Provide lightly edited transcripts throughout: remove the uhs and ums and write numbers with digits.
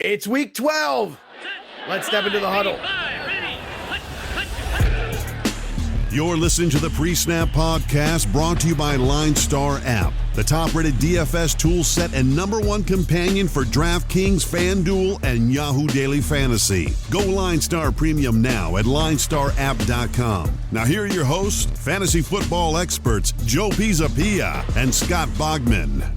It's week 12. Let's step into the huddle. You're listening to the PreSnap Podcast, brought to you by LineStar app, the top-rated DFS tool set and #1 companion for DraftKings, FanDuel, and Yahoo Daily Fantasy. Go LineStar Premium now at LineStarApp.com. Now here are your hosts, fantasy football experts Joe Pisapia and Scott Bogman.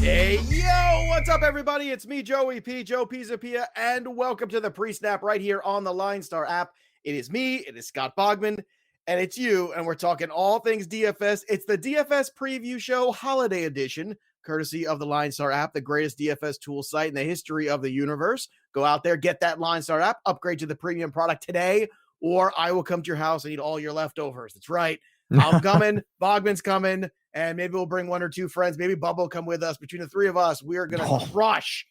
Hey, yo, what's up, everybody? It's me, Joey P, Joe Pisapia, and welcome to the PreSnap right here on the LineStar app. It is me, it is Scott Bogman, and it's you, and we're talking all things DFS. It's the DFS Preview Show Holiday Edition, courtesy of the LineStar app, the greatest DFS tool site in the history of the universe. Go out there, get that LineStar app, upgrade to the premium product today, or I will come to your house and eat all your leftovers. That's right. I'm coming, Bogman's coming, and maybe we'll bring one or two friends. Maybe Bubba will come with us. Between the three of us, we are going to crush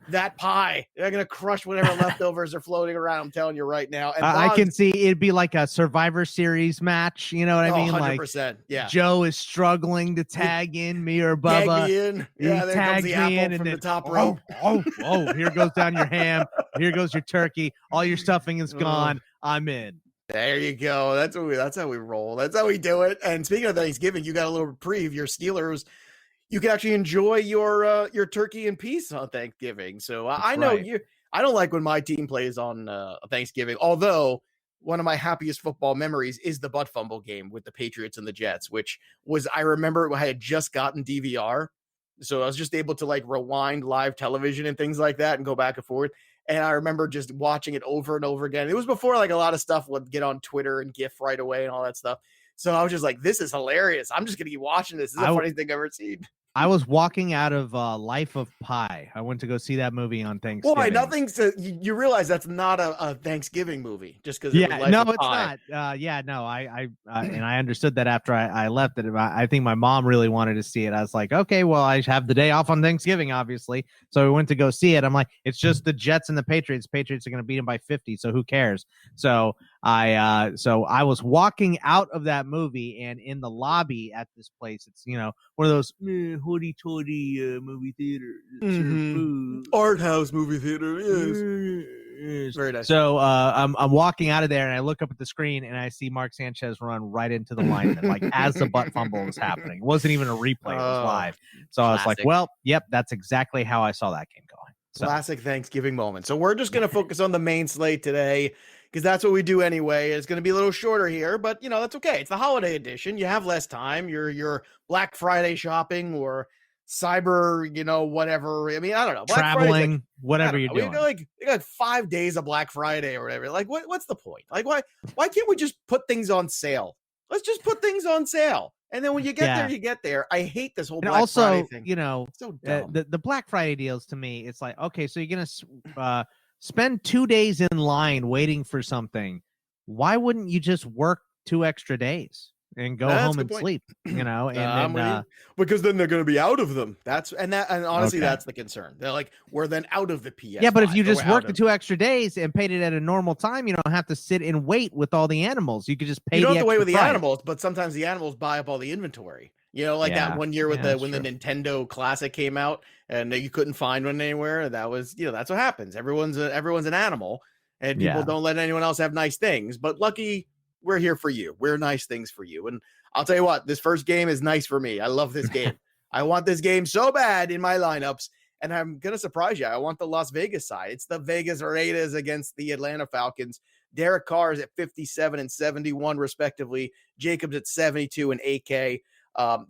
that pie. They're going to crush whatever leftovers are floating around. I'm telling you right now. And I can see it'd be like a Survivor Series match. You know what I mean? 100%. Like, yeah. Joe is struggling to tag in me or Bubba. Tag me in. Yeah, there comes the apple from the top rope. Oh, here goes down your ham. Here goes your turkey. All your stuffing is gone. I'm in. There you go. That's how we roll. That's how we do it. And speaking of Thanksgiving, you got a little reprieve. Your Steelers, you can actually enjoy your turkey and peace on Thanksgiving. So I know you. I don't like when my team plays on Thanksgiving. Although one of my happiest football memories is the butt fumble game with the Patriots and the Jets, which was, I remember I had just gotten DVR, so I was just able to like rewind live television and things like that and go back and forth. And I remember just watching it over and over again. It was before like a lot of stuff would get on Twitter and GIF right away and all that stuff. So I was just like, this is hilarious. I'm just going to keep watching this. This is the funniest thing I've ever seen. I was walking out of Life of Pi. I went to go see that movie on Thanksgiving. Boy, nothing's you realize that's not a Thanksgiving movie just because it's not. I and I understood that after I left it. I think my mom really wanted to see it. I was like, okay, well, I have the day off on Thanksgiving, obviously. So we went to go see it. I'm like, it's just the Jets and the Patriots. Patriots are going to beat them by 50, so who cares? So I was walking out of that movie, and in the lobby at this place, it's one of those hoity-toity movie theater, art house movie theater. Yes, very nice. So I'm walking out of there, and I look up at the screen, and I see Mark Sanchez run right into the lineman, like as the butt fumble was happening. It wasn't even a replay; it was live. So classic. I was like, "Well, yep, that's exactly how I saw that game going." So. Classic Thanksgiving moment. So we're just going to focus on the main slate today, because that's what we do anyway. It's going to be a little shorter here, but that's okay. It's the holiday edition. You have less time. Your Black Friday shopping or cyber, whatever. I mean, I don't know. Black traveling, like, whatever you're doing. You got 5 days of Black Friday or whatever. Like, what's the point? Like, why can't we just put things on sale? Let's just put things on sale. And then when you get there, you get there. I hate this whole Black Friday thing. So dumb. The Black Friday deals to me, it's like, okay, so you're going to spend 2 days in line waiting for something. Why wouldn't you just work 2 extra days and go home and sleep? And because then they're going to be out of them. And honestly, that's the concern. They're like, we're then out of the PS5. Yeah, but if you just work the 2 extra days and paid it at a normal time, you don't have to sit and wait with all the animals. You could just pay. You don't have to wait with price. the animals, but sometimes the animals buy up all the inventory. That one year with when the Nintendo Classic came out and you couldn't find one anywhere. That was, that's what happens. Everyone's an animal, and people don't let anyone else have nice things. But lucky, we're here for you. We're nice things for you. And I'll tell you what, this first game is nice for me. I love this game. I want this game so bad in my lineups, and I'm going to surprise you. I want the Las Vegas side. It's the Vegas Raiders against the Atlanta Falcons. Derek Carr is at 57 and 71 respectively. Jacobs at 72 and 8K.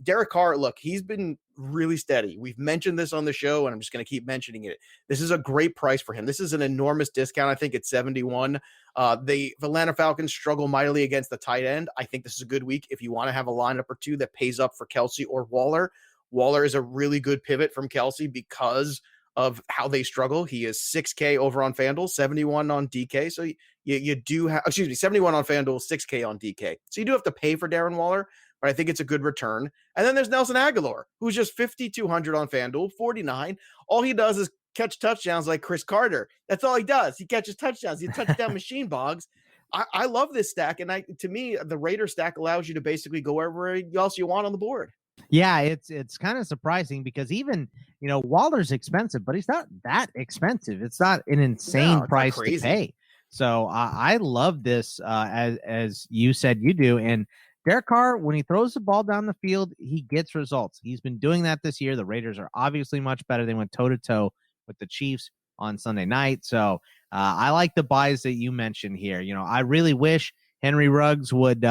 Derek Carr, look, he's been really steady. We've mentioned this on the show, and I'm just going to keep mentioning it. This is a great price for him. This is an enormous discount. I think it's 71. The Atlanta Falcons struggle mightily against the tight end. I think this is a good week if you want to have a lineup or two that pays up for Kelsey or Waller. Waller is a really good pivot from Kelsey because of how they struggle. He is 6K over on FanDuel, 71 on DK. So you do have, 71 on FanDuel, 6K on DK. So you do have to pay for Darren Waller, but I think it's a good return. And then there's Nelson Aguilar, who's just 5,200 on FanDuel, 49. All he does is catch touchdowns like Chris Carter. That's all he does. He catches touchdowns. He touchdown machine Boggs. I love this stack. And to me, the Raider stack allows you to basically go wherever else you want on the board. Yeah, it's kind of surprising because even, Waller's expensive, but he's not that expensive. It's not an insane price to pay. So I love this, as you said you do. And Derek Carr, when he throws the ball down the field, he gets results. He's been doing that this year. The Raiders are obviously much better. They went toe-to-toe with the Chiefs on Sunday night. So I like the buys that you mentioned here. I really wish Henry Ruggs would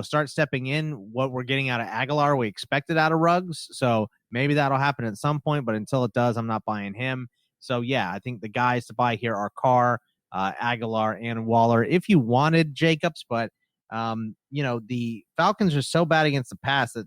start stepping in what we're getting out of Aguilar. We expected out of Ruggs. So maybe that'll happen at some point, but until it does, I'm not buying him. So yeah, I think the guys to buy here are Carr, Aguilar, and Waller if you wanted Jacobs, but the Falcons are so bad against the pass that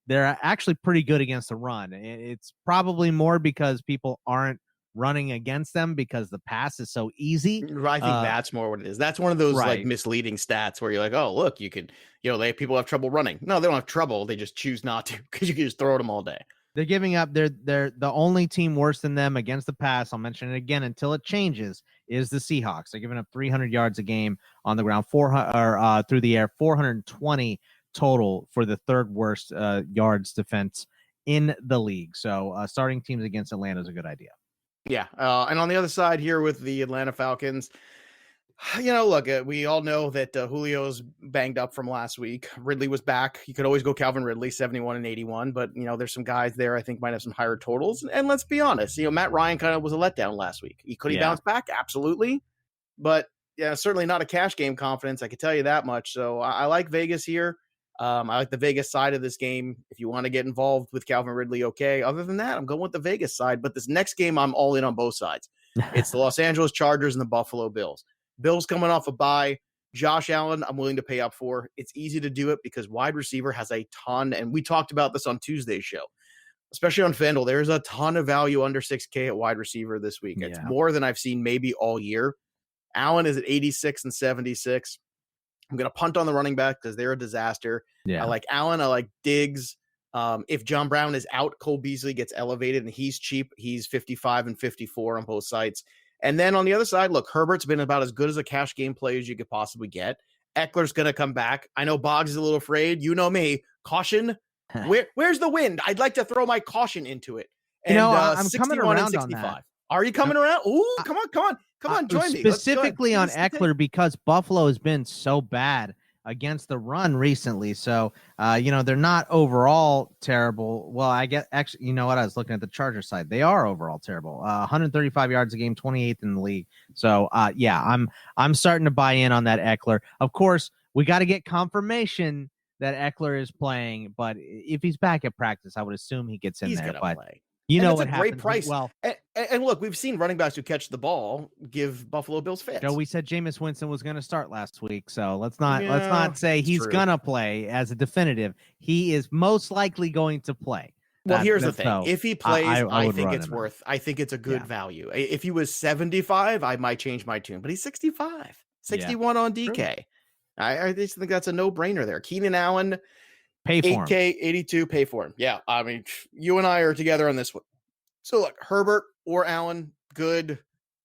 they're actually pretty good against the run. It's probably more because people aren't running against them because the pass is so easy. I think that's more what it is. That's one of those like misleading stats where you're like, oh, look, you could, people have trouble running. No, they don't have trouble. They just choose not to because you can just throw them all day. They're giving up. They're the only team worse than them against the pass. I'll mention it again until it changes. Is the Seahawks? They're giving up 300 yards a game on the ground, 400 through the air, 420 total for the third worst yards defense in the league. So starting teams against Atlanta is a good idea. Yeah. And on the other side here with the Atlanta Falcons, look, we all know that Julio's banged up from last week. Ridley was back. You could always go Calvin Ridley, 71 and 81, but there's some guys there I think might have some higher totals. And let's be honest, Matt Ryan kind of was a letdown last week. Could he bounce back? Absolutely. But certainly not a cash game confidence. I can tell you that much. So I like Vegas here. I like the Vegas side of this game. If you want to get involved with Calvin Ridley, okay. Other than that, I'm going with the Vegas side. But this next game, I'm all in on both sides. It's the Los Angeles Chargers and the Buffalo Bills. Bills coming off a bye. Josh Allen, I'm willing to pay up for. It's easy to do it because wide receiver has a ton. And we talked about this on Tuesday's show, especially on FanDuel. There's a ton of value under 6K at wide receiver this week. It's more than I've seen maybe all year. Allen is at 86 and 76. I'm going to punt on the running back because they're a disaster. I like Allen. I like Diggs. If John Brown is out, Cole Beasley gets elevated and he's cheap. He's 55 and 54 on both sides. And then on the other side, look, Herbert's been about as good as a cash game play as you could possibly get. Eckler's going to come back. I know Boggs is a little afraid. You know me. Caution. Where's the wind? I'd like to throw my caution into it. And, I'm coming around on that. Are you coming around? Ooh, come on, join me. Specifically on Eckler because Buffalo has been so bad against the run recently. So, they're not overall terrible. Well, I get actually, you know what? I was looking at the Chargers side. They are overall terrible. 135 yards a game, 28th in the league. So, I'm starting to buy in on that Eckler. Of course, we got to get confirmation that Eckler is playing, but if he's back at practice, I would assume he gets in there. But play. What a great price. Well, and look, we've seen running backs who catch the ball give Buffalo Bills fits. We said Jameis Winston was going to start last week, so let's not say he's going to play as a definitive. He is most likely going to play. Well, here's the thing: if he plays, I think it's worth. I think it's a good value. If he was 75, I might change my tune, but he's 65, 61 on DK. True. I just think that's a no-brainer there. Keenan Allen. Pay for 8K, 82, pay for him. Yeah, I mean, you and I are together on this one. So, look, Herbert or Allen, good.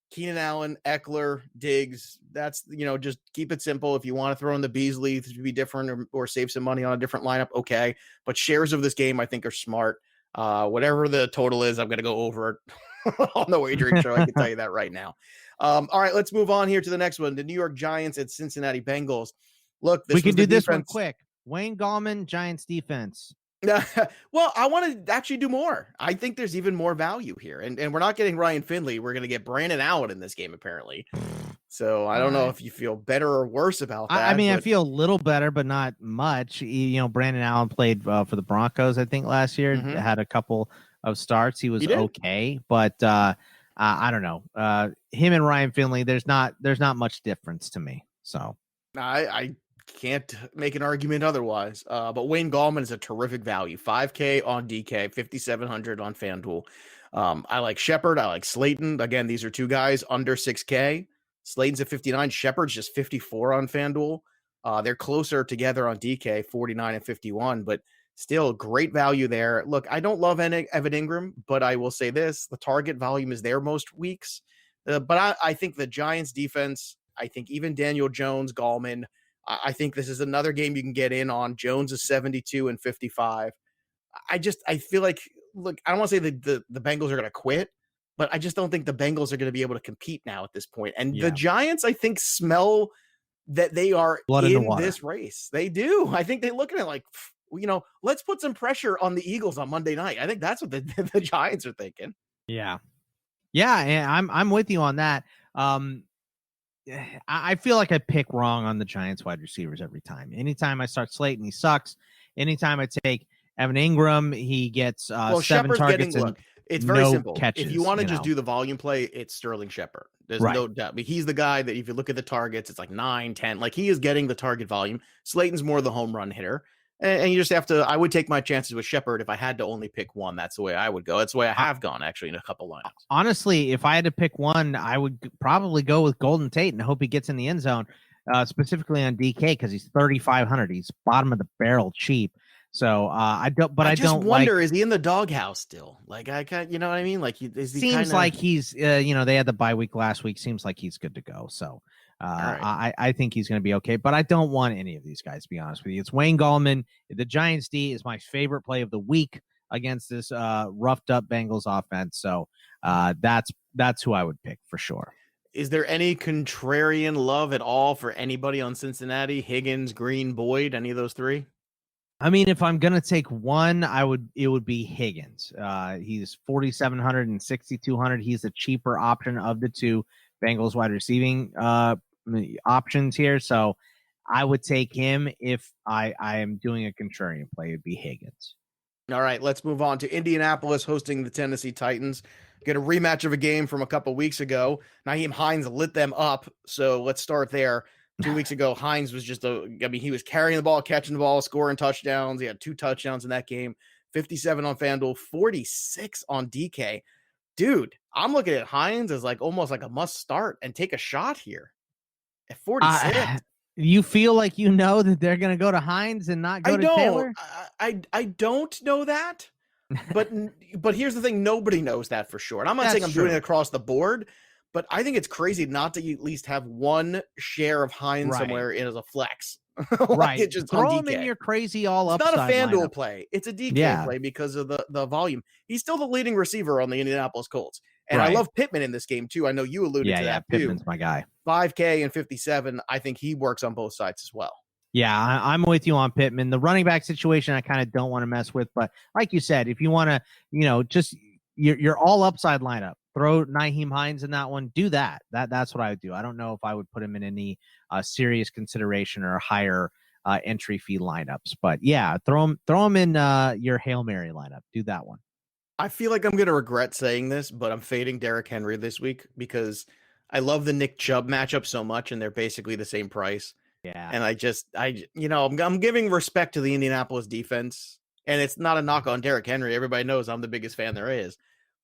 Keenan Allen, Eckler, Diggs, that's, just keep it simple. If you want to throw in the Beasley to be different or save some money on a different lineup, okay. But shares of this game, I think, are smart. Whatever the total is, I'm going to go over it on the wagering show. I can tell you that right now. All right, let's move on here to the next one. The New York Giants at Cincinnati Bengals. Look, we can do this one quick. Wayne Gallman, Giants defense. Well, I want to actually do more. I think there's even more value here. And we're not getting Ryan Finley. We're going to get Brandon Allen in this game, apparently. So I don't know if you feel better or worse about that. I feel a little better, but not much. Brandon Allen played for the Broncos, I think, last year. Mm-hmm. Had a couple of starts. He was okay, but I don't know. Him and Ryan Finley, there's not much difference to me. So I can't make an argument otherwise. But Wayne Gallman is a terrific value. 5K on DK, 5,700 on FanDuel. I like Shepard. I like Slayton. Again, these are two guys under 6K. Slayton's at 59. Shepard's just 54 on FanDuel. They're closer together on DK, 49 and 51, but still great value there. Look, I don't love Evan Ingram, but I will say this, the target volume is there most weeks. But I think the Giants defense, I think even Daniel Jones, Gallman, I think this is another game you can get in on. Jones is 72 and 55. I feel like, look, I don't want to say the Bengals are going to quit, but I just don't think the Bengals are going to be able to compete now at this point. And the Giants, I think, smell that they are blood in this race. They do. I think they look at it like, let's put some pressure on the Eagles on Monday night. I think that's what the Giants are thinking. Yeah. Yeah, and I'm with you on that. I feel like I pick wrong on the Giants wide receivers every time. Anytime I start Slayton, he sucks. Anytime I take Evan Ingram, he gets 7 Shepard's targets. It's very simple. Catches, if you want to just do the volume play, it's Sterling Shepard. There's no doubt. I mean, he's the guy that if you look at the targets, it's like 9, 10. Like he is getting the target volume. Slayton's more the home run hitter. And you just have to, I would take my chances with Shepard if I had to only pick one. That's the way I would go. That's the way I have gone, actually, in a couple lineups. Honestly, if I had to pick one, I would probably go with Golden Tate and hope he gets in the end zone, specifically on DK, because he's 3,500. He's bottom of the barrel cheap. So I don't wonder, is he in the doghouse still? Like, I can't, you know what I mean? Like, seems like he's, they had the bye week last week. Seems like he's good to go. So right. I think he's going to be okay, but I don't want any of these guys, to be honest with you. It's Wayne Gallman. The Giants D is my favorite play of the week against this roughed up Bengals offense. So that's who I would pick for sure. Is there any contrarian love at all for anybody on Cincinnati? Higgins, Green, Boyd, any of those three? I mean, if I'm gonna take one, it would be Higgins. He's 4,700 and 6,200. He's the cheaper option of the two Bengals wide receiving options here. So I would take him if I am doing a contrarian play. It'd be Higgins. All right, let's move on to Indianapolis hosting the Tennessee Titans. Get a rematch of a game from a couple weeks ago. Nyheim Hines lit them up, so let's start there. 2 weeks ago, Hines was he was carrying the ball, catching the ball, scoring touchdowns. He had 2 touchdowns in that game, 57 on FanDuel, 46 on DK. Dude, I'm looking at Hines as like almost like a must start and take a shot here at 46. You feel like you know that they're going to go to Hines and not go to Taylor? I don't know that, but here's the thing. Nobody knows that for sure. And I'm not saying I'm doing it across the board, but I think it's crazy not to at least have one share of Hines somewhere in as a flex. Right. It just throw him in your crazy all up. It's not a FanDuel play. It's a DK play because of the volume. He's still the leading receiver on the Indianapolis Colts. And I love Pittman in this game too. I know you alluded to that too. Pittman's my guy. 5K and 57. I think he works on both sides as well. Yeah, I'm with you on Pittman. The running back situation, I kind of don't want to mess with. But like you said, if you want to, just your all upside lineup, throw Nyheim Hines in that one. Do that. That's what I would do. I don't know if I would put him in any serious consideration or higher entry fee lineups. But yeah, throw him in your Hail Mary lineup. Do that one. I feel like I'm going to regret saying this, but I'm fading Derrick Henry this week because I love the Nick Chubb matchup so much, and they're basically the same price. Yeah. And I'm giving respect to the Indianapolis defense, and it's not a knock on Derrick Henry. Everybody knows I'm the biggest fan there is,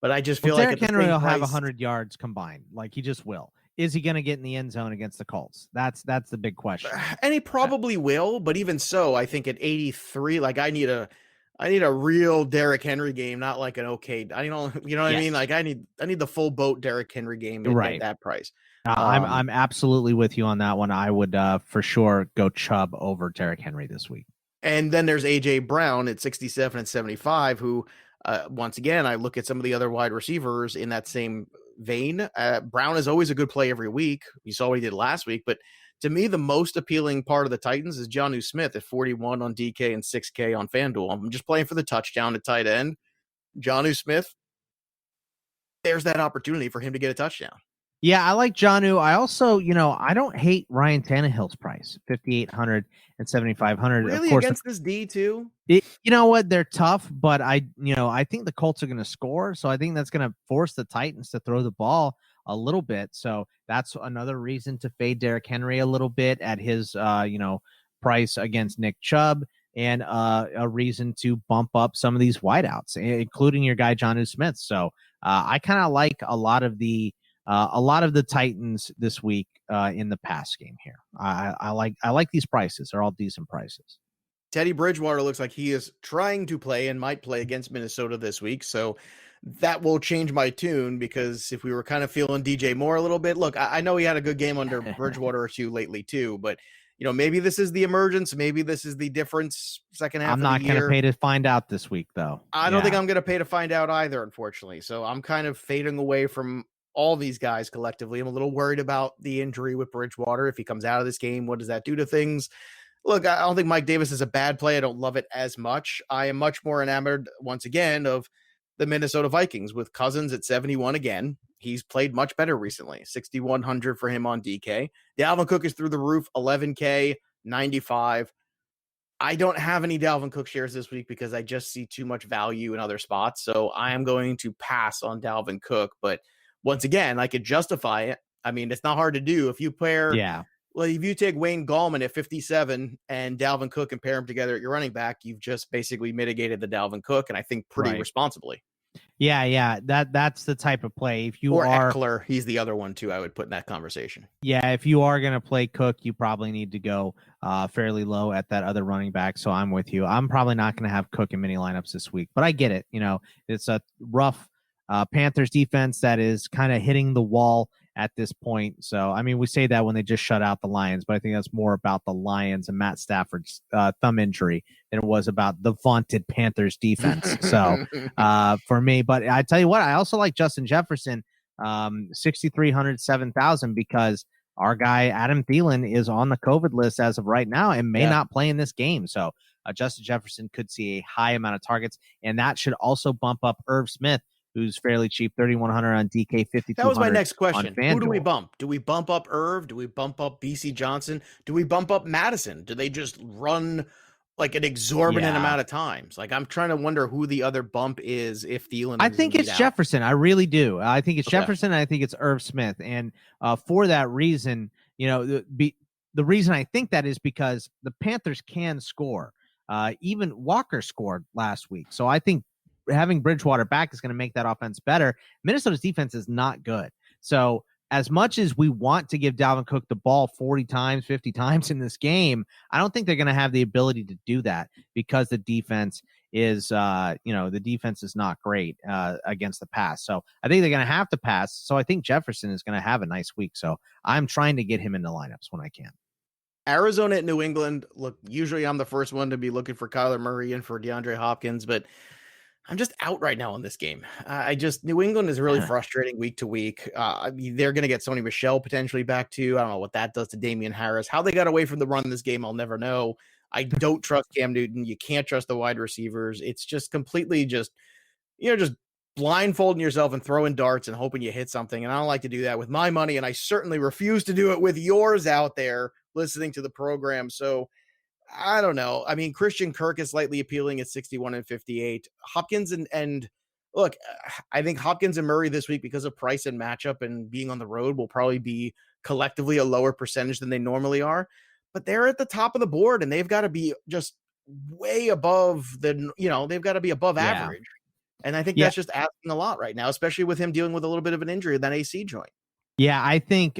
but I just feel like Derrick Henry will have 100 yards combined. Like he just will. Is he going to get in the end zone against the Colts? That's the big question. And he probably will, but even so, I think at 83, like I need a real Derrick Henry game, not like an okay. You know what I mean? Like I need the full boat Derrick Henry game at that price. I'm absolutely with you on that one. I would for sure go Chubb over Derrick Henry this week. And then there's AJ Brown at 67 and 75, who once again I look at some of the other wide receivers in that same vein. Brown is always a good play every week. You saw what he did last week, but to me, the most appealing part of the Titans is Jonnu Smith at 41 on DK and 6K on FanDuel. I'm just playing for the touchdown at tight end. Jonnu Smith, there's that opportunity for him to get a touchdown. Yeah, I like Jonnu. I also, I don't hate Ryan Tannehill's price, 5,800 and 7,500. Really, of course, against this D too? You know what? They're tough, but I think the Colts are going to score, so I think that's going to force the Titans to throw the ball a little bit. So that's another reason to fade Derrick Henry a little bit at his, price against Nick Chubb, and a reason to bump up some of these wideouts, including your guy Jonnu Smith. So I kind of like a lot of the Titans this week in the pass game here. I like these prices. They're all decent prices. Teddy Bridgewater looks like he is trying to play and might play against Minnesota this week. So that will change my tune, because if we were kind of feeling DJ Moore a little bit, look, I know he had a good game under Bridgewater or two lately too, but maybe this is the emergence. Maybe this is the difference second half I'm not going to pay to find out this week, though. I don't think I'm going to pay to find out either, unfortunately. So I'm kind of fading away from all these guys collectively. I'm a little worried about the injury with Bridgewater. If he comes out of this game, what does that do to things? Look, I don't think Mike Davis is a bad play. I don't love it as much. I am much more enamored, once again, of the Minnesota Vikings with Cousins at 71 again. He's played much better recently. 6,100 for him on DK. Dalvin Cook is through the roof, 11K, 95. I don't have any Dalvin Cook shares this week because I just see too much value in other spots. So I am going to pass on Dalvin Cook. But once again, I could justify it. I mean, it's not hard to do. If you pair, well, if you take Wayne Gallman at 57 and Dalvin Cook and pair them together at your running back, you've just basically mitigated the Dalvin Cook, and I think pretty responsibly. Yeah. That's the type of play. If you or are Eckler, he's the other one too I would put in that conversation. Yeah, if you are going to play Cook, you probably need to go fairly low at that other running back. So I'm with you. I'm probably not going to have Cook in many lineups this week, but I get it. It's a rough Panthers defense that is kind of hitting the wall at this point. So, I mean, we say that when they just shut out the Lions, but I think that's more about the Lions and Matt Stafford's thumb injury than it was about the vaunted Panthers defense. So for me, but I tell you what, I also like Justin Jefferson, 6,300, 7,000, because our guy Adam Thielen is on the COVID list as of right now and may not play in this game. So Justin Jefferson could see a high amount of targets, and that should also bump up Irv Smith, who's fairly cheap, 3,100 on DK, 5,200. That was my next question. Who do we bump? Do we bump up Irv? Do we bump up BC Johnson? Do we bump up Madison? Do they just run like an exorbitant amount of times? Like, I'm trying to wonder who the other bump is if Thielen. I think it's Jefferson. I really do. I think it's Jefferson. And I think it's Irv Smith. And for that reason, the reason I think that is because the Panthers can score. Even Walker scored last week. So I think having Bridgewater back is going to make that offense better. Minnesota's defense is not good. So as much as we want to give Dalvin Cook the ball 40 times, 50 times in this game, I don't think they're going to have the ability to do that because the defense is, the defense is not great against the pass. So I think they're going to have to pass. So I think Jefferson is going to have a nice week. So I'm trying to get him into lineups when I can. Arizona at New England. Look, usually I'm the first one to be looking for Kyler Murray and for DeAndre Hopkins, but I'm just out right now on this game. New England is really frustrating week to week. They're going to get Sony Michel potentially back too. I don't know what that does to Damian Harris. How they got away from the run in this game, I'll never know. I don't trust Cam Newton. You can't trust the wide receivers. It's just completely just blindfolding yourself and throwing darts and hoping you hit something. And I don't like to do that with my money. And I certainly refuse to do it with yours out there listening to the program. So I don't know. I mean, Christian Kirk is slightly appealing at 61 and 58. Hopkins and look, I think Hopkins and Murray this week, because of price and matchup and being on the road, will probably be collectively a lower percentage than they normally are. But they're at the top of the board, and they've got to be just way above they've got to be above average. And I think that's just asking a lot right now, especially with him dealing with a little bit of an injury in that AC joint. Yeah, I think,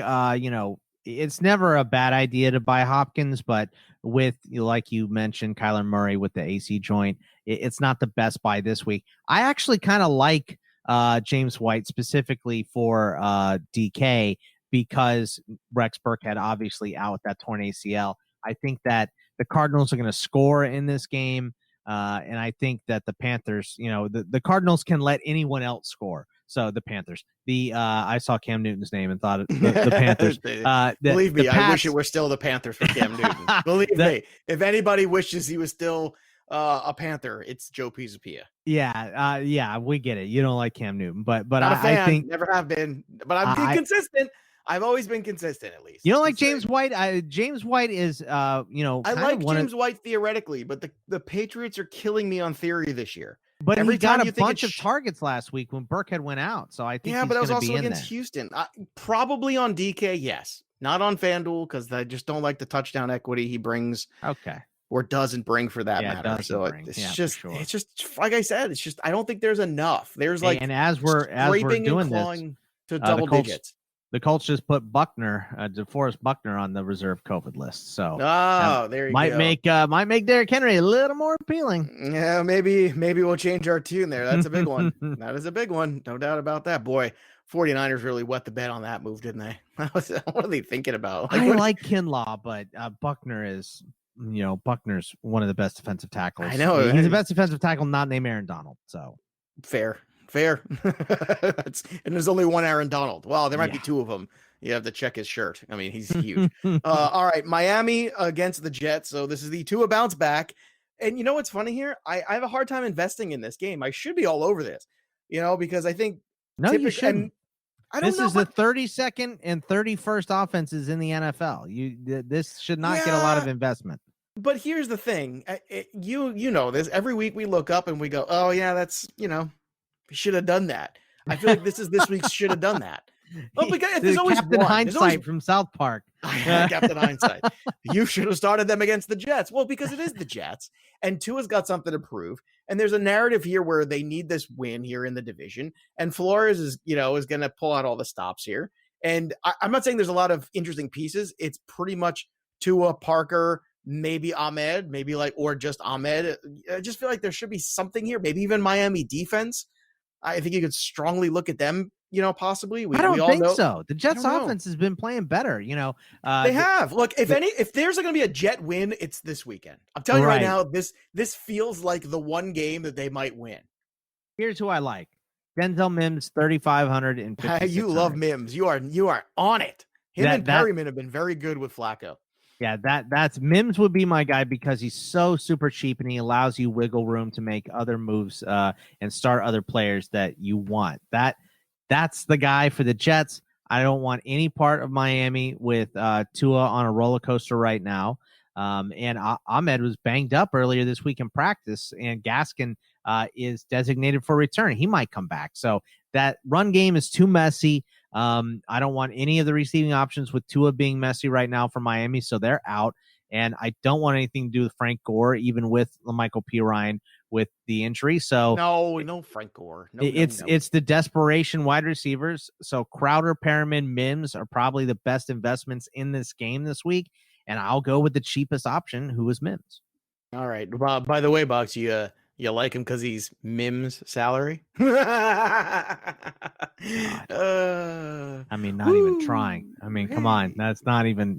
it's never a bad idea to buy Hopkins, but with, like you mentioned, Kyler Murray with the AC joint, it's not the best buy this week. I actually kind of like James White specifically for DK because Rex Burkhead obviously out with that torn ACL. I think that the Cardinals are going to score in this game, and I think that the Panthers, the Cardinals can let anyone else score. So the Panthers, I saw Cam Newton's name and thought the Panthers. Believe me, I wish it were still the Panthers for Cam Newton. Believe me, if anybody wishes he was still a Panther, it's Joe Pisapia. Yeah, we get it. You don't like Cam Newton, but Not a fan, I think never have been. But I'm being consistent. I've always been consistent, at least. You don't like James White? James White is, I like James White theoretically, but the Patriots are killing me on theory this year. But he got a bunch of targets last week when Burkhead went out, so I think but that was also against Houston. Probably on DK, yes, not on FanDuel because I just don't like the touchdown equity he brings. Okay, or doesn't bring for that matter. So it's just like I said, it's just I don't think there's enough. There's like and as we're doing this to double digits. the Colts just put Buckner, DeForest Buckner, on the reserve COVID list. So there you go. Might make Derrick Henry a little more appealing. Yeah, maybe we'll change our tune there. That's a big one. That is a big one. No doubt about that. Boy, 49ers really wet the bed on that move, didn't they? What are they thinking about? I like Kinlaw, but Buckner is, Buckner's one of the best defensive tackles. I know. He's the best defensive tackle not named Aaron Donald. So fair. And there's only one Aaron Donald. Well, there might be two of them. You have to check his shirt. I mean, he's huge. All right, Miami against the Jets. So this is the Tua bounce back. And you know what's funny here? I have a hard time investing in this game. I should be all over this, because I think you shouldn't. This is the 32nd and 31st offenses in the NFL. This should not get a lot of investment. But here's the thing. You know this. Every week we look up and we go, oh, yeah, that's, we should have done that. I feel like this week's should have done that. Oh, because there's always Captain Hindsight from South Park. Captain Hindsight. You should have started them against the Jets. Well, because it is the Jets, and Tua's got something to prove. And there's a narrative here where they need this win here in the division. And Flores is going to pull out all the stops here. And I'm not saying there's a lot of interesting pieces. It's pretty much Tua, Parker, maybe Ahmed, or just Ahmed. I just feel like there should be something here. Maybe even Miami defense. I think you could strongly look at them, possibly. I don't think so. The Jets offense has been playing better, They have. Look, if there's going to be a Jet win, it's this weekend. I'm telling you right now, this feels like the one game that they might win. Here's who I like. Denzel Mims, 3,500 and You love Mims. You are on it. Him and Perryman have been very good with Flacco. Yeah, that's Mims would be my guy because he's so super cheap and he allows you wiggle room to make other moves and start other players that you want. That's the guy for the Jets. I don't want any part of Miami with Tua on a roller coaster right now. And Ahmed was banged up earlier this week in practice, and Gaskin is designated for return. He might come back. So that run game is too messy. I don't want any of the receiving options with Tua being messy right now for Miami, so they're out. And I don't want anything to do with Frank Gore, even with Michael P. Ryan with the injury. So no Frank Gore. It's the desperation wide receivers. So Crowder, Perriman, Mims are probably the best investments in this game this week. And I'll go with the cheapest option, who is Mims. All right. By the way, Box, you like him because he's Mims' salary? I mean, not even trying. I mean, come on. That's not even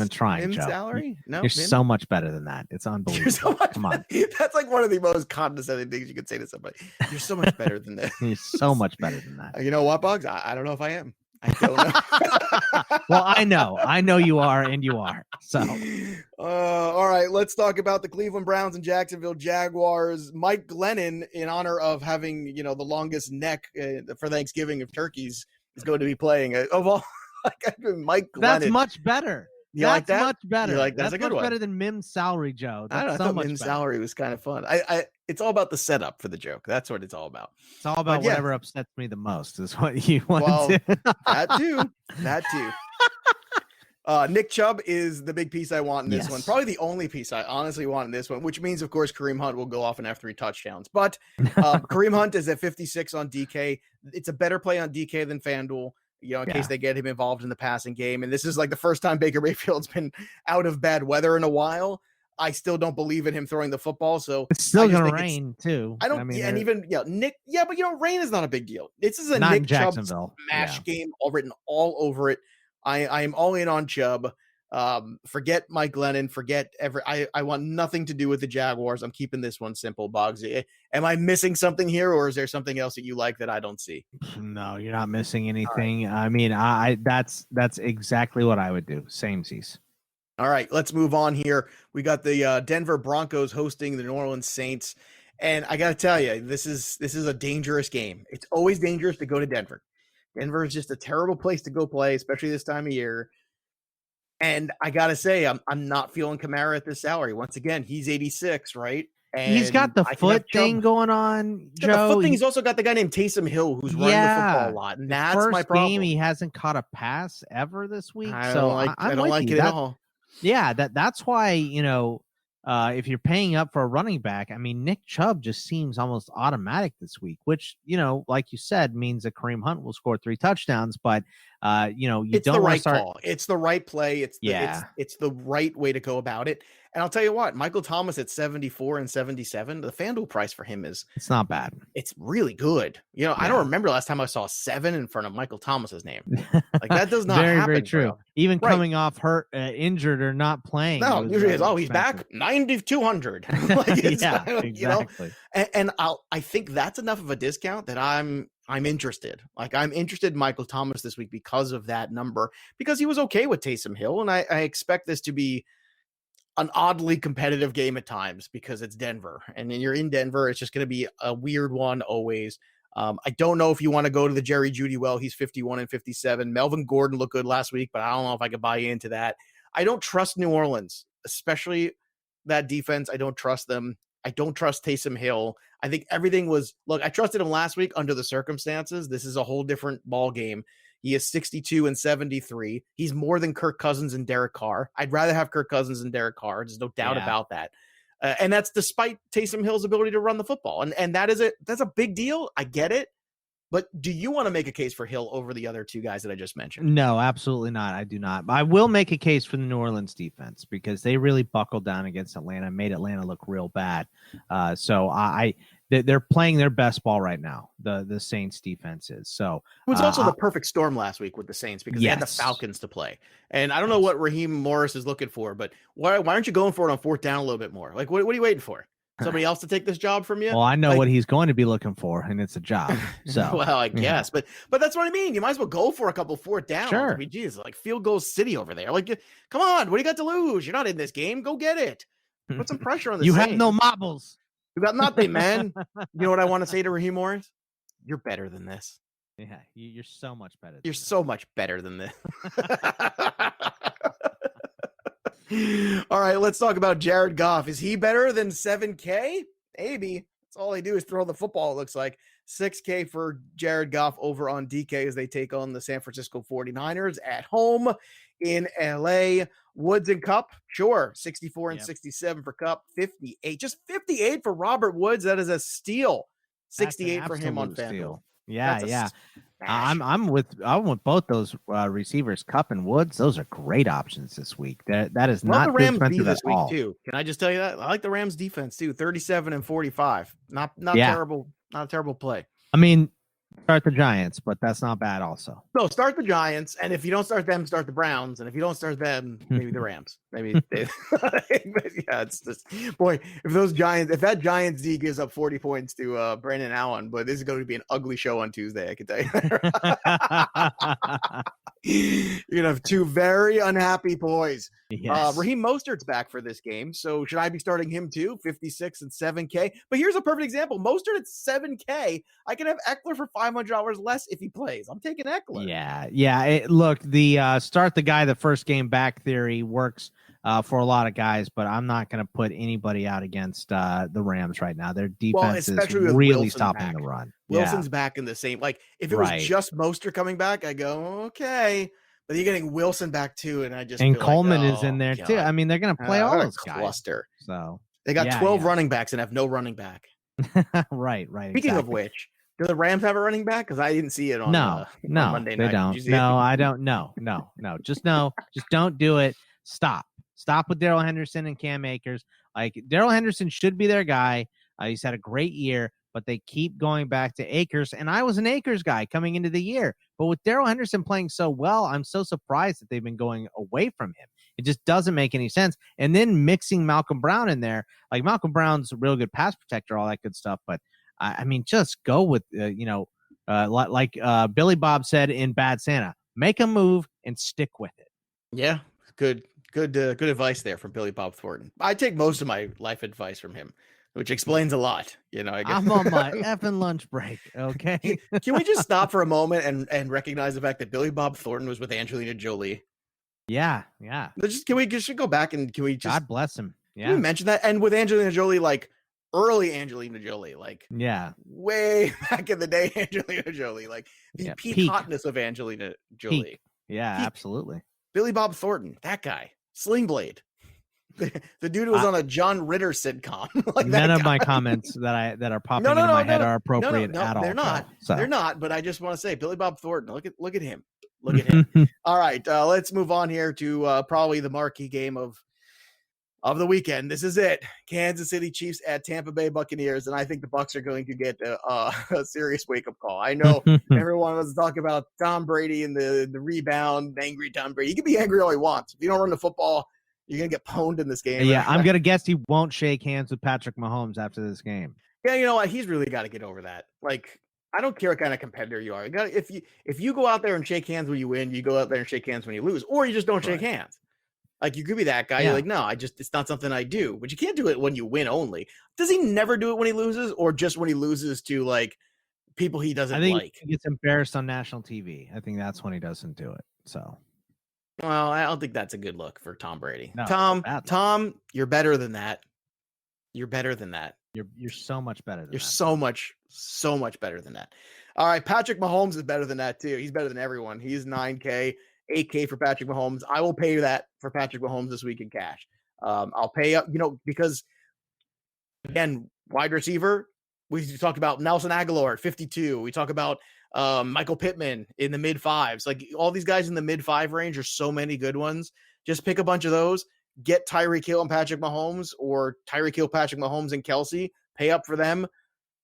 trying, Mims' Joe. salary? No, you're so much better than that. It's unbelievable. Come on. That's like one of the most condescending things you could say to somebody. You're so much better than that. You're so much better than that. You know what, Bugs? I don't know if I am. I don't know. Well, I know you are, and you are. So, all right, let's talk about the Cleveland Browns and Jacksonville Jaguars. Mike Glennon, in honor of having the longest neck for Thanksgiving of turkeys, is going to be playing. Of all, Mike Glennon. That's much better. You like that? Much better. That's a good much one. Better than Mims' salary, Joe. That's I thought Mims' salary was kind of fun. It's all about the setup for the joke. That's what it's all about. It's all about whatever upsets me the most is what you want to. That too. Nick Chubb is the big piece I want in this one. Probably the only piece I honestly want in this one, which means, of course, Kareem Hunt will go off and have 3 touchdowns. But Kareem Hunt is at 56 on DK. It's a better play on DK than FanDuel, in case they get him involved in the passing game. And this is like the first time Baker Mayfield's been out of bad weather in a while. I still don't believe in him throwing the football. So it's still going to rain too. I don't, but Nick, is not a big deal. This is a Nick Chubb smash game all written all over it. I am all in on Chubb. Forget Mike Glennon. Forget I want nothing to do with the Jaguars. I'm keeping this one simple, Boggsy. Am I missing something here, or is there something else that you like that I don't see? No, you're not missing anything. Right. I mean, that's exactly what I would do. Samesies. All right, let's move on here. We got the Denver Broncos hosting the New Orleans Saints, and I got to tell you, this is a dangerous game. It's always dangerous to go to Denver. Denver is just a terrible place to go play, especially this time of year. And I got to say, I'm not feeling Kamara at this salary. Once again, he's 86, right? And he's got the foot thing going on, Joe. The foot thing. He's also got the guy named Taysom Hill who's running the football a lot, and that's my problem. Game he hasn't caught a pass ever this week. I don't like it at all. Yeah, that's why, if you're paying up for a running back, I mean, Nick Chubb just seems almost automatic this week, which, like you said, means that Kareem Hunt will score 3 touchdowns. But It's don't the want right to start. call. It's the right play. It's the right way to go about it. And I'll tell you what, Michael Thomas at 74 and 77, the FanDuel price for him it's not bad. It's really good. I don't remember last time I saw 7 in front of Michael Thomas's name. Like that does not very, happen. Very true. Even coming off hurt, injured or not playing. No, usually he's back 9,200. Exactly. And I think that's enough of a discount that I'm interested. Like I'm interested in Michael Thomas this week because of that number, because he was okay with Taysom Hill. And I expect this to be an oddly competitive game at times because it's Denver, and then you're in Denver. It's just going to be a weird one always. I don't know if you want to go to the Jerry Jeudy well. He's 51 and 57. Melvin Gordon looked good last week, but I don't know if I could buy into that. I don't trust New Orleans, especially that defense. I don't trust them. I don't trust Taysom Hill. I think everything was, look, I trusted him last week under the circumstances. This is a whole different ball game. He is 62 and 73. He's more than Kirk Cousins and Derek Carr. I'd rather have Kirk Cousins and Derek Carr. There's no doubt about that. And that's despite Taysom Hill's ability to run the football. And that's a big deal. I get it. But do you want to make a case for Hill over the other two guys that I just mentioned? No, absolutely not. I do not. I will make a case for the New Orleans defense because they really buckled down against Atlanta and made Atlanta look real bad. They're playing their best ball right now. The Saints defense is. So it was also the perfect storm last week with the Saints because they had the Falcons to play. And I don't know what Raheem Morris is looking for, but why aren't you going for it on fourth down a little bit more? Like, what are you waiting for? Somebody else to take this job from you? Well, I know what he's going to be looking for, and it's a job. So, well, I guess, but that's what I mean. You might as well go for a couple fourth downs. Sure. I mean, geez, like field goal city over there. Like, come on, what do you got to lose? You're not in this game. Go get it. Put some pressure on the You Saints. have no marbles. You got nothing, man. You know what I want to say to Raheem Morris? You're better than this. Yeah, you're so much better. You're so much better than this. All right, let's talk about Jared Goff. Is he better than 7K? Maybe. That's all they do is throw the football, it looks like. 6K for Jared Goff over on DK as they take on the San Francisco 49ers at home in LA. Woods and Cup, sure. 64 and 67 for Cup. 58. Just 58 for Robert Woods. That is a steal. 68 for him on FanDuel. Yeah. I'm with both those receivers, Cup and Woods. Those are great options this week. That is not the Rams expensive this at all. week too. Can I just tell you that? I like the Rams defense too. 37 and 45. Not terrible. Not a terrible play. I mean, start the Giants, but that's not bad also. No, start the Giants, and if you don't start them, start the Browns, and if you don't start them, maybe the Rams. Maybe they, it's just, boy, if that Giants D gives up 40 points to Brandon Allen, but this is going to be an ugly show on Tuesday, I can tell you. You're gonna have two very unhappy boys. Yes. Raheem Mostert's back for this game, so should I be starting him too? 56 and 7K. But here's a perfect example. Mostert at 7K. I can have Eckler for $500 less if he plays. I'm taking Eckler. Yeah. Look, the start the guy the first game back theory works for a lot of guys, but I'm not going to put anybody out against the Rams right now. Their defense is really stopping the run. Wilson's back in the same. Like if it was just Mostert coming back, I go okay. But you're getting Wilson back too, and I just Coleman is in there too. I mean, they're going to play all those guys. Cluster. So they got 12 running backs and have no running back. Right. Speaking of which, do the Rams have a running back? Because I didn't see it on on Monday night. They don't. No, I don't. No. Just don't do it. Stop with Darrell Henderson and Cam Akers. Like Darrell Henderson should be their guy. He's had a great year, but they keep going back to Akers. And I was an Akers guy coming into the year. But with Darrell Henderson playing so well, I'm so surprised that they've been going away from him. It just doesn't make any sense. And then mixing Malcolm Brown in there, like Malcolm Brown's a real good pass protector, all that good stuff. But I mean, just go with, like Billy Bob said in Bad Santa, make a move and stick with it. Yeah, good advice there from Billy Bob Thornton. I take most of my life advice from him, which explains a lot. I guess. I'm on my effing lunch break. Okay. Can we just stop for a moment and recognize the fact that Billy Bob Thornton was with Angelina Jolie? Yeah. Should go back and can we just God bless him? Yeah. Can we mention that? And with Angelina Jolie, like early Angelina Jolie, like way back in the day, Angelina Jolie, like the peak hotness of Angelina Jolie. Peak. Yeah, absolutely. Billy Bob Thornton, that guy, Sling Blade. The dude was on a John Ritter sitcom. Like none of my comments that are popping into my head are appropriate at all. They're not. So. They're not. But I just want to say, Billy Bob Thornton. Look at him. Look at him. All right, let's move on here to probably the marquee game of the weekend. This is it. Kansas City Chiefs at Tampa Bay Buccaneers, and I think the Bucs are going to get a serious wake-up call. I know everyone was talking about Tom Brady and the rebound, angry Tom Brady. He can be angry all he wants. If you don't run the football, you're going to get pwned in this game. Yeah, I'm going to guess he won't shake hands with Patrick Mahomes after this game. Yeah, you know what? He's really got to get over that. Like, I don't care what kind of competitor you are. If you go out there and shake hands when you win, you go out there and shake hands when you lose, or you just don't shake hands. Like, you could be that guy. Yeah. You're like, no, it's not something I do. But you can't do it when you win only. Does he never do it when he loses, or just when he loses to, like, people he doesn't like? I think he gets embarrassed on national TV. I think that's when he doesn't do it. So, well, I don't think that's a good look for Tom Brady. No, Tom, you're better than that. You're better than that. You're so much better than that. You're so much better than that. All right, Patrick Mahomes is better than that, too. He's better than everyone. He's $9K. $8K for Patrick Mahomes. I will pay that for Patrick Mahomes this week in cash. I'll pay up, because again, wide receiver, we talked about Nelson Aguilar at 52. We talk about Michael Pittman in the mid fives. Like, all these guys in the mid five range are so many good ones. Just pick a bunch of those, get Tyreek Hill and Patrick Mahomes, or Tyreek Hill, Patrick Mahomes and Kelsey, pay up for them.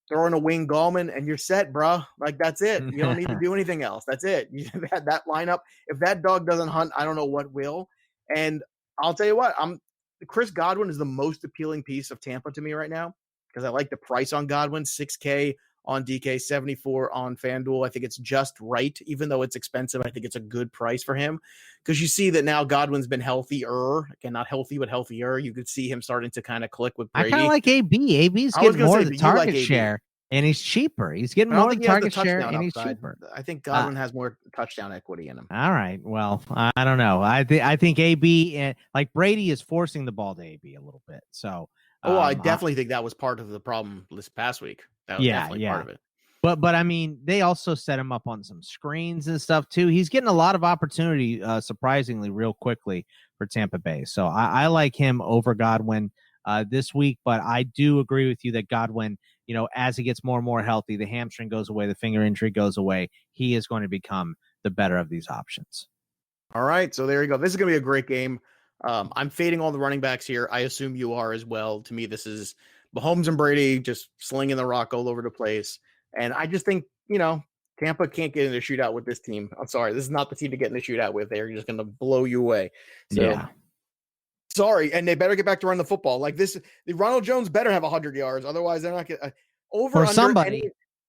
Throw in a Wayne Gallman and you're set, bro. Like, that's it. You don't need to do anything else. That's it. That lineup, if that dog doesn't hunt, I don't know what will. And I'll tell you what, Chris Godwin is the most appealing piece of Tampa to me right now, because I like the price on Godwin, $6K on DK, $74 on FanDuel. I think it's just right. Even though it's expensive, I think it's a good price for him, because you see that now Godwin's been healthier. Again, not healthy, but healthier. You could see him starting to kind of click with Brady. I kind of like AB. AB's getting more of the target share, and he's cheaper. He's getting more of the target share, and he's cheaper. I think Godwin has more touchdown equity in him. All right. Well, I don't know. I think AB, like Brady, is forcing the ball to AB a little bit. So, I definitely think that was part of the problem this past week. That was definitely part of it. But I mean, they also set him up on some screens and stuff too. He's getting a lot of opportunity, surprisingly, real quickly for Tampa Bay. So I like him over Godwin this week. But I do agree with you that Godwin, as he gets more and more healthy, the hamstring goes away, the finger injury goes away, he is going to become the better of these options. All right, so there you go. This is going to be a great game. I'm fading all the running backs here. I assume you are as well. To me, this is Mahomes and Brady just slinging the rock all over the place. And I just think, Tampa can't get in a shootout with this team. I'm sorry. This is not the team to get in a shootout with. They're just going to blow you away. So, sorry. And they better get back to run the football. Like this, Ronald Jones better have 100 yards. Otherwise, they're not going to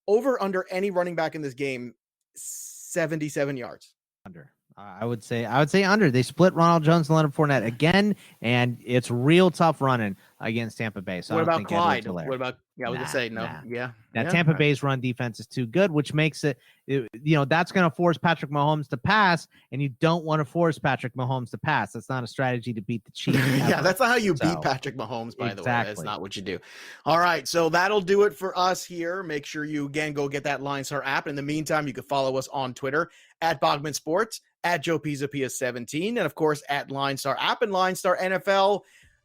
over under any running back in this game, 77 yards. Under. I would say under. They split Ronald Jones and Leonard Fournette again, and it's real tough running against Tampa Bay. So what I about don't think Clyde? Edwards-Helaire. What about? Yeah, I was gonna say no. Nah. Yeah. Now Tampa Bay's run defense is too good, which makes it, that's going to force Patrick Mahomes to pass, and you don't want to force Patrick Mahomes to pass. That's not a strategy to beat the Chiefs. Yeah, that's not how you beat Patrick Mahomes, by the way. That's not what you do. All right, so that'll do it for us here. Make sure you, again, go get that LineStar app. In the meantime, you can follow us on Twitter at Bogman Sports, at Joe Pisa 17, and, of course, at LineStar app and LineStar NFL.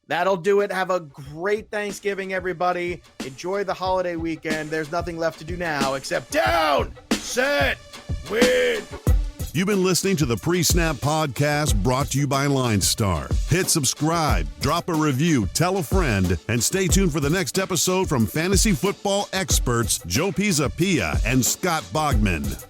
That'll do it. Have a great Thanksgiving, everybody. Enjoy the holiday weekend. There's nothing left to do now except down, set, win. You've been listening to the PreSnap Podcast, brought to you by LineStar. Hit subscribe, drop a review, tell a friend, and stay tuned for the next episode from fantasy football experts Joe Pisa and Scott Bogman.